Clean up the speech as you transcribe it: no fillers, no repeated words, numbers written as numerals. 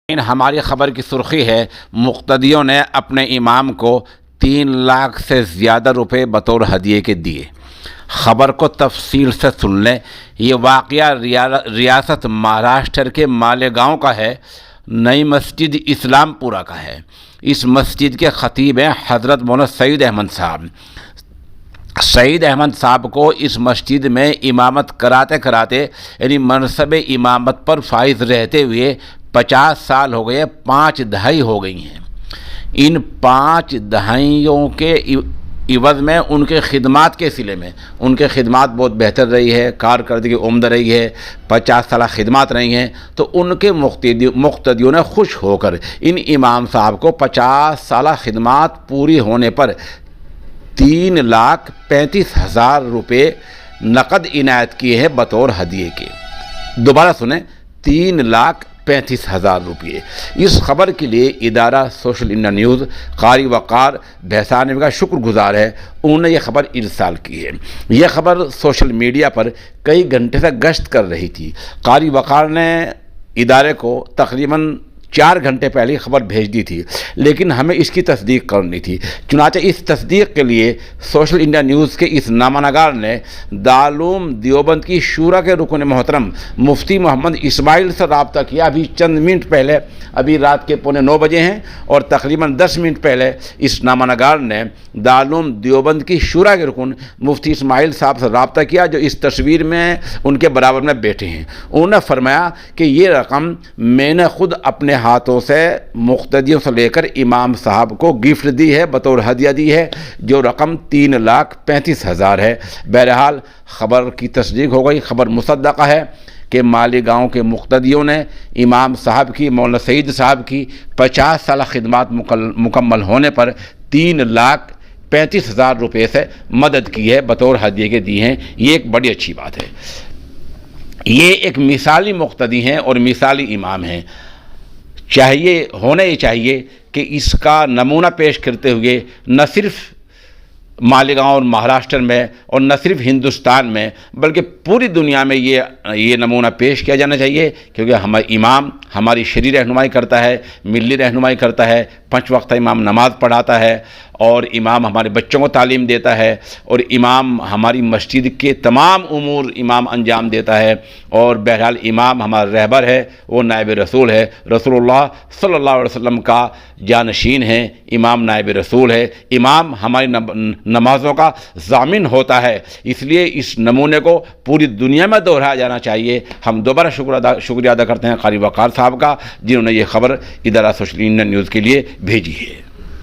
ہماری خبر کی سرخی ہے، مقتدیوں نے اپنے امام کو 3 لاکھ سے زیادہ روپے بطور ہدیے کے دیے۔ خبر کو تفصیل سے سن لیں۔ یہ واقعہ ریاست مہاراشٹر کے مالیگاؤں کا ہے۔ نئی مسجد اسلام پورہ کا ہے۔ اس مسجد کے خطیب ہیں حضرت مولانا سعید احمد صاحب۔ سعید احمد صاحب کو اس مسجد میں امامت کراتے یعنی منصب امامت پر فائز رہتے ہوئے 50 سال ہو گئے، 5 دہائی ہو گئی ہیں۔ ان 5 دہائیوں کے عوض میں ان کے خدمات کے سلے میں ان کے خدمات بہت بہتر رہی ہے، کارکردگی عمدہ رہی ہے، 50 سالہ خدمات رہی ہیں، تو ان کے مقتدیوں نے خوش ہو کر ان امام صاحب کو 50 سالہ خدمات پوری ہونے پر 3,35,000 روپے نقد عنایت کیے ہیں بطور ہدیے کے۔ دوبارہ سنیں، 3,35,000 روپے۔ اس خبر کے لیے ادارہ سوشل انڈیا نیوز قاری وقار بھیسانوی کا شکر گزار ہے۔ انہوں نے یہ خبر ارسال کی ہے۔ یہ خبر سوشل میڈیا پر کئی گھنٹے سے گشت کر رہی تھی۔ قاری وقار نے ادارے کو تقریباً 4 گھنٹے پہلے خبر بھیج دی تھی، لیکن ہمیں اس کی تصدیق کرنی تھی۔ چنانچہ اس تصدیق کے لیے سوشل انڈیا نیوز کے اس نامہ نگار نے دارالعلوم دیوبند کی شورا کے رکن محترم مفتی محمد اسماعیل سے رابطہ کیا۔ ابھی چند منٹ پہلے، ابھی رات کے 8:45 بجے ہیں، اور تقریباً 10 منٹ پہلے اس نامہ نگار نے دارالعلوم دیوبند کی شورا کے رکن مفتی اسماعیل صاحب سے رابطہ کیا، جو اس تصویر میں ان کے برابر میں بیٹھے ہیں۔ انہوں نے فرمایا کہ یہ رقم میں نے خود اپنے ہاتھوں سے مقتدیوں سے لے کر امام صاحب کو گفٹ دی ہے، بطور ہدیہ دی ہے، جو رقم 3,35,000 ہے۔ بہرحال خبر کی تصدیق ہو گئی، خبر مصدقہ ہے کہ مالیگاؤں کے مقتدیوں نے امام صاحب کی، مولانا سعید صاحب کی 50 سالہ خدمات مکمل ہونے پر 3,35,000 روپے سے مدد کی ہے، بطور ہدیے کے دی ہیں۔ یہ ایک بڑی اچھی بات ہے۔ یہ ایک مثالی مقتدی ہیں اور مثالی امام ہیں۔ ہونا یہ چاہیے کہ اس کا نمونہ پیش کرتے ہوئے نہ صرف مالیگاؤں اور مہاراشٹر میں اور نہ صرف ہندوستان میں بلکہ پوری دنیا میں یہ نمونہ پیش کیا جانا چاہیے، کیونکہ ہمارا امام ہماری شرعی رہنمائی کرتا ہے، ملی رہنمائی کرتا ہے، 5 وقتہ امام نماز پڑھاتا ہے، اور امام ہمارے بچوں کو تعلیم دیتا ہے، اور امام ہماری مسجد کے تمام امور امام انجام دیتا ہے، اور بہرحال امام ہمارا رہبر ہے، وہ نائب رسول ہے، رسول اللہ صلی اللہ علیہ وسلم کا جانشین ہے، امام نائب رسول ہے، امام ہماری نمازوں کا ضامن ہوتا ہے۔ اس لیے اس نمونے کو پوری دنیا میں دہرایا جانا چاہیے۔ ہم دوبارہ شکریہ ادا کرتے ہیں قاری وقار صاحب کا، جنہوں نے یہ خبر ادارہ سوشل انڈیا نیوز کے لیے بھیجی ہے۔